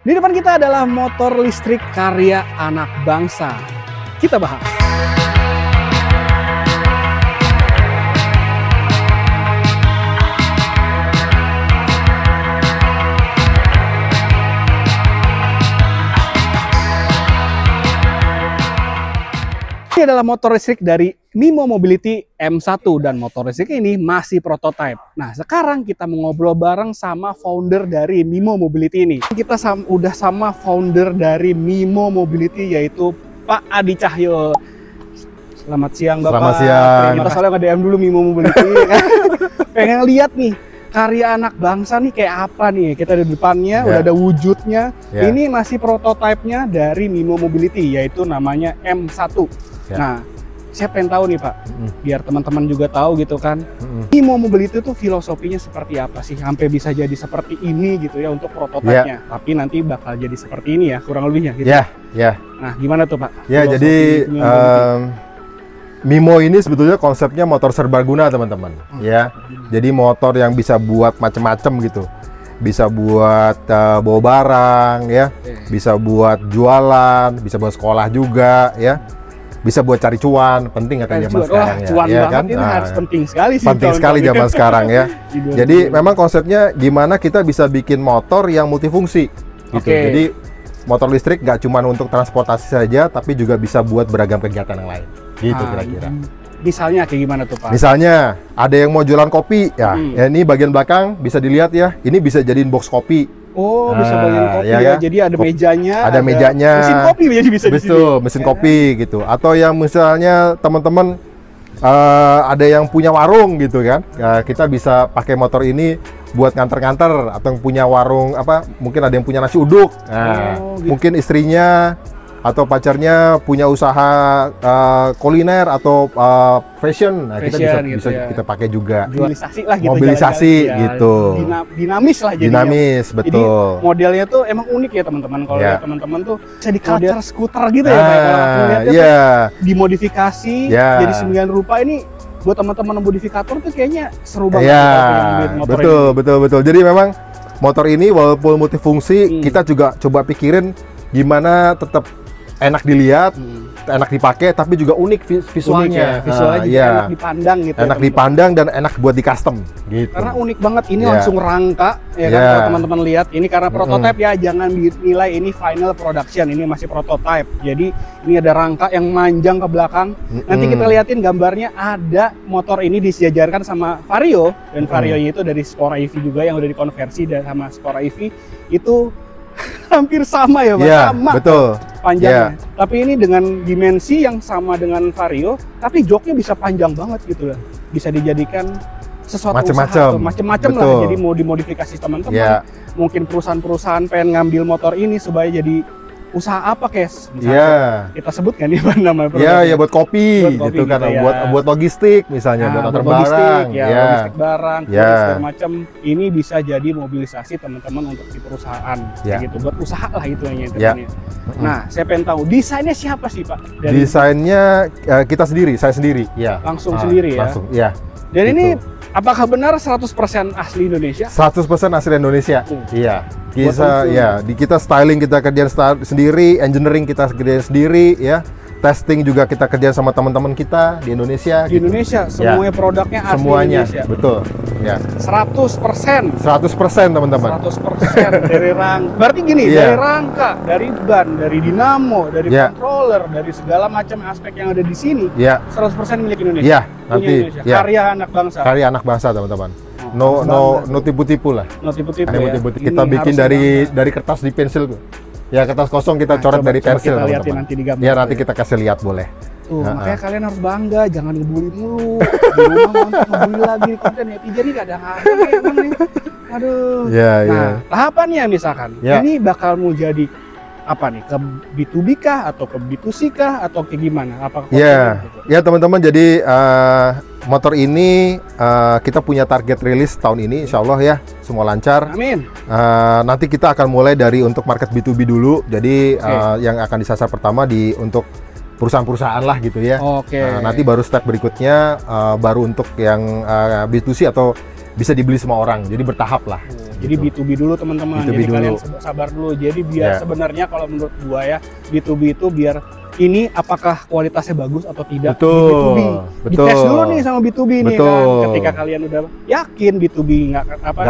Di depan kita adalah motor listrik karya anak bangsa. Kita bahas. Ini adalah motor listrik dari Mimo Mobility M1 dan motor listrik ini masih prototype. Nah, sekarang kita mau ngobrol bareng sama founder dari Mimo Mobility ini. Kita udah sama founder dari Mimo Mobility yaitu Pak Adi Cahyo. Selamat siang Bapak. Selamat siang. Kita soalnya nge-DM dulu Mimo Mobility. Pengen lihat nih karya anak bangsa nih kayak apa nih. Kita di depannya udah ada wujudnya. Ini masih prototipenya dari Mimo Mobility yaitu namanya M1. Nah, saya pengen tahu nih Pak, biar teman-teman juga tahu gitu kan, Mimo Mobility itu filosofinya seperti apa sih, sampai bisa jadi seperti ini gitu ya untuk prototipenya, tapi nanti bakal jadi seperti ini ya, kurang lebihnya gitu. Nah, gimana tuh Pak? Ya, jadi Mimo ini sebetulnya konsepnya motor serbaguna teman-teman. Ya, jadi motor yang bisa buat macem-macem gitu. Bisa buat bawa barang ya, bisa buat jualan, bisa buat sekolah juga ya. Bisa buat cari cuan, penting kan zaman sekarang ya. Cuan ya banget kan? Ini harus penting sekali sih. Penting sekali zaman sekarang ya. Jadi memang konsepnya gimana kita bisa bikin motor yang multifungsi gitu. Jadi motor listrik nggak cuma untuk transportasi saja, tapi juga bisa buat beragam kegiatan yang lain. Gitu kira-kira. Misalnya kayak gimana tuh Pak? Misalnya ada yang mau jualan kopi ya, ya ini bagian belakang bisa dilihat ya. Ini bisa jadiin box kopi. Oh, bisa bagian kopi ya. Jadi ada mejanya. Ada mejanya. Mesin kopi jadi bisa di sini. Betul, mesin kopi gitu. Atau yang misalnya teman-teman ada yang punya warung gitu kan. Kita bisa pakai motor ini buat nganter-nganter, atau yang punya warung apa, mungkin ada yang punya nasi uduk. Nah, gitu. Mungkin istrinya atau pacarnya punya usaha kuliner atau fashion, nah fashion, kita gitu bisa ya. Kita pakai juga. Mobilisasi lah gitu. Mobilisasi gitu. Dinamis lah jadinya. Dinamis, betul. Jadi modelnya tuh emang unik ya teman-teman. Kalau lihat teman-teman tuh bisa di culture skuter gitu ya. Dimodifikasi jadi sembilan rupa. Ini buat teman-teman modifikator tuh kayaknya seru banget. Betul. Jadi memang motor ini walaupun multifungsi, kita juga coba pikirin gimana tetap enak dilihat, enak dipakai, tapi juga unik visualnya. Visualnya juga enak dipandang gitu. Enak dipandang dan enak buat di custom gitu. Karena unik banget, ini langsung rangka ya kan, kalau teman-teman lihat. Ini karena prototype ya, jangan dinilai ini final production, ini masih prototype. Jadi ini ada rangka yang manjang ke belakang. Nanti kita liatin gambarnya, ada motor ini disejajarkan sama Vario, dan Vario-nya itu dari Spora EV juga yang udah dikonversi sama Spora EV. Itu hampir sama ya Pak, sama betul panjangnya. Tapi ini dengan dimensi yang sama dengan Vario, tapi joknya bisa panjang banget gitu lah. Bisa dijadikan sesuatu macam-macam lah. Jadi mau dimodifikasi teman-teman. Mungkin perusahaan-perusahaan pengen ngambil motor ini supaya jadi usaha apa Kes? Misalnya kita sebut kan nama ya buat kopi gitu kan, buat logistik misalnya, buat antar barang, logistik barang, segala macam. Ini bisa jadi mobilisasi teman-teman untuk di perusahaan, gitu, buat usaha lah itunya. Nah, saya pengen tahu desainnya siapa sih Pak? Desainnya kita sendiri, saya sendiri. Langsung sendiri ya. Langsung, Dan gitu. Ini apakah benar 100% asli Indonesia? 100% asli Indonesia. Kita styling kita kerjain sendiri, engineering kita kerjain sendiri ya. Testing juga kita kerjain sama teman-teman kita di Indonesia. Di Indonesia semuanya produknya asli Indonesia. Betul. 100%. 100% teman-teman. 100% dari rangka. Berarti gini, dari rangka, dari ban, dari dinamo, dari controller, dari segala macam aspek yang ada di sini. 100% milik Indonesia. Nanti karya anak bangsa. Karya anak bangsa teman-teman. No tipu-tipu lah. No tipu-tipu. Kita bikin dari kertas di pensil. Kertas kosong kita coret dari pensil. Kita lihatin nanti di gambar. Nanti kita kasih lihat boleh. Makanya kalian harus bangga, jangan ngebully mulu. Di rumah mau ngebully lagi konten netizen ini kadang-kadang emang nih. Aduh. Nah, tahapannya misalkan ini bakal mau jadi apa nih, ke B2B kah atau ke B2C kah atau kayak gimana? Teman-teman, jadi motor ini kita punya target rilis tahun ini, insya Allah ya, semua lancar. Amin. Nanti kita akan mulai dari untuk market B2B dulu, jadi yang akan disasar pertama untuk perusahaan-perusahaan lah gitu ya. Nanti baru step berikutnya baru untuk yang B2C atau bisa dibeli semua orang. Jadi bertahap lah. Jadi B2B dulu teman-teman. Jadi dulu. kalian sabar dulu. Jadi biar sebenarnya kalau menurut gua ya B2B itu biar ini apakah kualitasnya bagus atau tidak. Betul. B2B. Dites dulu nih sama B2B nih kan. Ketika kalian udah yakin B2B nggak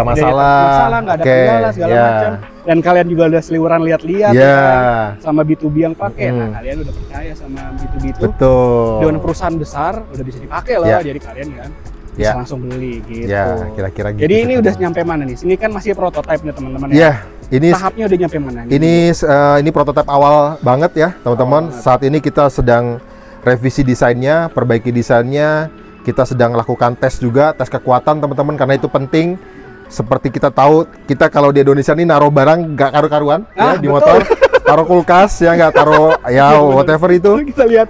masalah, nggak ada kendala segala macam. Dan kalian juga udah seliweran lihat-lihat kan, sama B2B yang pakai. Nah, kalian udah percaya sama B2B itu. Betul. Dengan perusahaan besar udah bisa dipakai loh. Jadi kalian kan bisa langsung beli gitu. Ya, kira-kira gitu. Jadi ini udah nyampe mana nih? Ini kan masih prototipe nih teman-teman ya. Iya, ini tahapnya udah nyampe mana nih? Ini prototipe awal banget ya, teman-teman. Saat ini kita sedang revisi desainnya, perbaiki desainnya. Kita sedang lakukan tes juga, tes kekuatan teman-teman karena itu penting. Seperti kita tahu, kita kalau di Indonesia ini naruh barang nggak karu-karuan ya di motor. Taruh kulkas ya, nggak taruh ya whatever itu.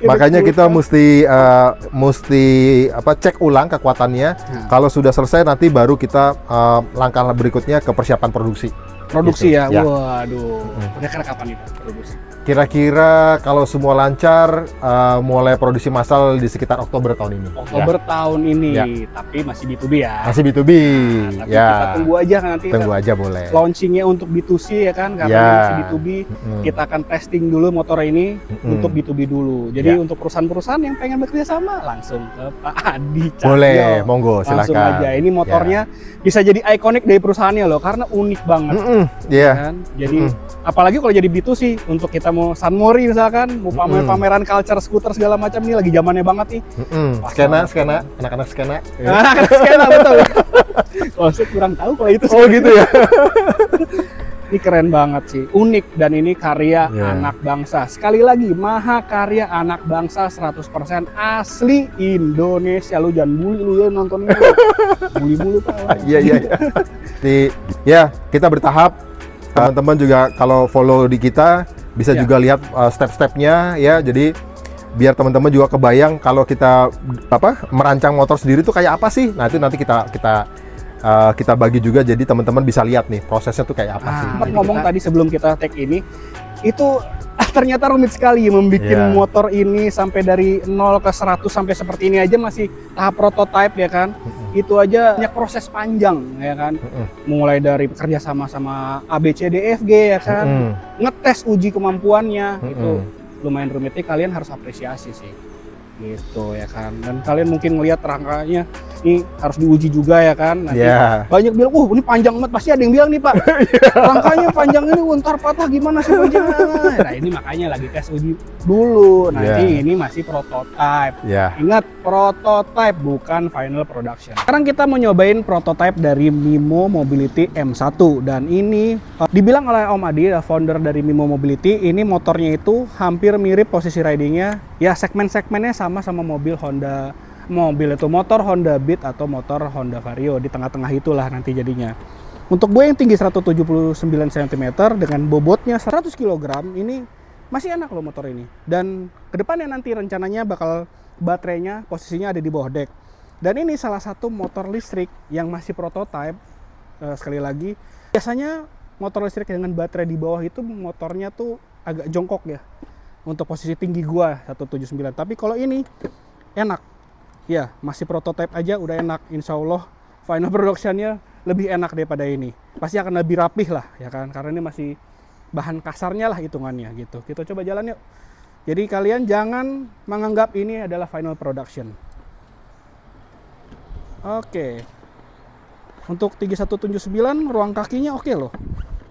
Makanya kita mesti cek ulang kekuatannya. Kalau sudah selesai nanti baru kita langkah berikutnya ke persiapan produksi. Produksi gitu. Ya. Waduh. Kira-kira kapan itu produksi? Kira-kira kalau semua lancar mulai produksi massal di sekitar Oktober tahun ini. Oktober tahun ini, tapi masih B2B ya. Masih B2B. Nah, tapi kita tunggu aja nanti. Tunggu aja boleh. Launchingnya untuk B2C ya kan, karena masih B2B. Kita akan testing dulu motor ini untuk B2B dulu. Jadi untuk perusahaan-perusahaan yang pengen bekerja sama langsung ke Pak Adi Cahyo. Boleh, monggo silakan. Langsung aja. Ini motornya bisa jadi ikonik dari perusahaannya loh, karena unik banget. Kan? Jadi apalagi kalau jadi B2C untuk kita mau Sunmori misalkan, mau pameran culture skuter segala macam, ini lagi zamannya banget nih. Skena, anak-anak skena. Anak-anak skena betul. Kalau saya kurang tahu kalau itu. Oh gitu ya. Ini keren banget sih, unik, dan ini karya anak bangsa. Sekali lagi, mahakarya anak bangsa 100% asli Indonesia. Lu jangan bully lu ya nonton ini. Bully mulu Pak. Iya. Kita bertahap. Teman-teman juga kalau follow di kita bisa juga lihat step-stepnya ya. Jadi biar teman-teman juga kebayang kalau kita merancang motor sendiri tuh kayak apa sih. Nah itu nanti kita bagi juga, jadi teman-teman bisa lihat nih prosesnya tuh kayak apa sih. Sempat ngomong tadi sebelum kita tag ini, itu ternyata rumit sekali membuat motor ini sampai dari 0 ke 100 sampai seperti ini aja masih tahap prototype ya kan. Itu aja banyak proses panjang ya kan. Mulai dari bekerja sama ABCDFG ya kan. Ngetes uji kemampuannya itu lumayan rumitnya, kalian harus apresiasi sih. Gitu ya kan. Dan kalian mungkin ngelihat rangkanya ini harus diuji juga ya kan. Nanti banyak bilang, ini panjang banget. Pasti ada yang bilang nih Pak, rangkanya panjang ini ntar patah gimana sih panjangnya. Nah ini makanya lagi tes uji dulu. Nanti ini masih prototype. Ingat, prototype bukan final production. Sekarang kita mau nyobain prototype dari Mimo Mobility M1. Dan ini dibilang oleh Om Adi, founder dari Mimo Mobility, ini motornya itu hampir mirip posisi ridingnya. Ya segmen-segmennya sama mobil Honda. Motor Honda Beat atau motor Honda Vario, di tengah-tengah itulah nanti jadinya. Untuk gue yang tinggi 179 cm dengan bobotnya 100 kg, ini masih enak loh motor ini. Dan kedepannya nanti rencananya bakal baterainya posisinya ada di bawah deck. Dan ini salah satu motor listrik yang masih prototype. Sekali lagi, biasanya motor listrik dengan baterai di bawah itu motornya tuh agak jongkok ya. Untuk posisi tinggi gua 179. Tapi kalau ini enak. Ya, masih prototype aja udah enak. Insya Allah final productionnya lebih enak daripada ini. Pasti akan lebih rapih lah ya kan. Karena ini masih bahan kasarnya lah hitungannya gitu. Kita coba jalan yuk. Jadi kalian jangan menganggap ini adalah final production. Oke. Untuk 3179 ruang kakinya oke loh.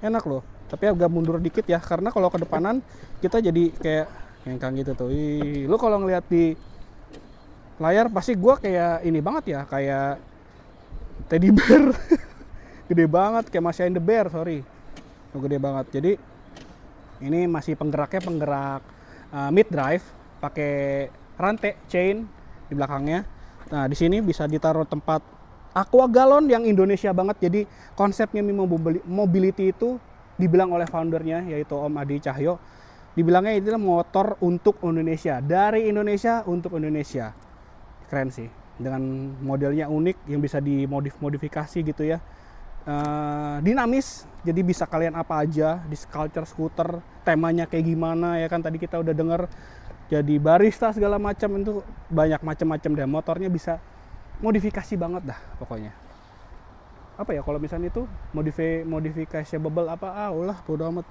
Enak loh. Tapi agak mundur dikit ya, karena kalau ke depanan kita jadi kayak ngengkang gitu tuh. Lu kalau ngeliat di layar pasti gua kayak ini banget ya, kayak teddy bear. Gede banget, kayak Masya and the Bear, sorry. Gede banget. Jadi ini masih penggeraknya penggerak mid drive, pakai rantai chain di belakangnya. Nah, di sini bisa ditaruh tempat aqua galon yang Indonesia banget. Jadi konsepnya Mimo Mobility itu dibilang oleh foundernya, yaitu Om Adi Cahyo, dibilangnya itu motor untuk Indonesia, dari Indonesia untuk Indonesia. Keren sih, dengan modelnya unik yang bisa dimodifikasi gitu ya. Dinamis, jadi bisa kalian apa aja di culture scooter, temanya kayak gimana ya kan, tadi kita udah denger jadi barista segala macam, itu banyak macam-macam deh. Motornya bisa modifikasi banget dah pokoknya. apa ya kalau misalnya itu modificable apa ulah bodo amat.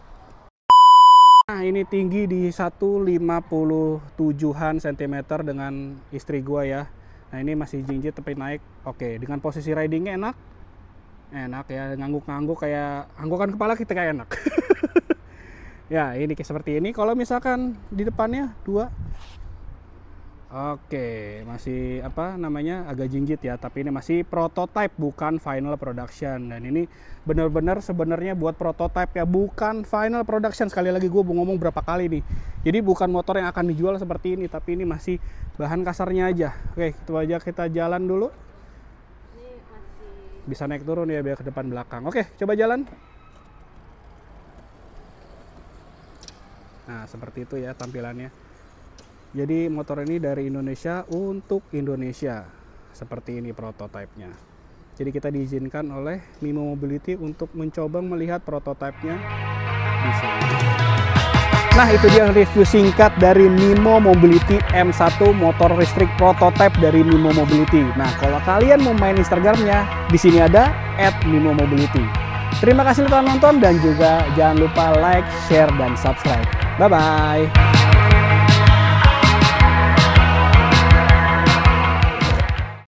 Nah ini tinggi di 157-an cm dengan istri gua ya. Nah ini masih jinjit tapi naik. Oke, dengan posisi ridingnya enak ya, ngangguk-ngangguk kayak anggukan kepala kita kayak enak. Ya ini kayak seperti ini. Kalau misalkan di depannya 2, oke, masih apa namanya agak jinjit ya, tapi ini masih prototype bukan final production. Dan ini benar-benar sebenarnya buat prototype ya, bukan final production. Sekali lagi gue ngomong berapa kali nih. Jadi bukan motor yang akan dijual seperti ini, tapi ini masih bahan kasarnya aja. Oke, itu aja, kita jalan dulu. Ini masih Bisa naik turun ya biar ke depan belakang. Oke, coba jalan. Nah, seperti itu ya tampilannya. Jadi motor ini dari Indonesia untuk Indonesia. Seperti ini prototipenya. Jadi kita diizinkan oleh Mimo Mobility untuk mencoba melihat prototipenya di sini. Nah itu dia review singkat dari Mimo Mobility M1 motor listrik prototype dari Mimo Mobility. Nah kalau kalian mau main Instagramnya, di sini ada @mimomobility. Terima kasih telah nonton dan juga jangan lupa like, share, dan subscribe. Bye-bye.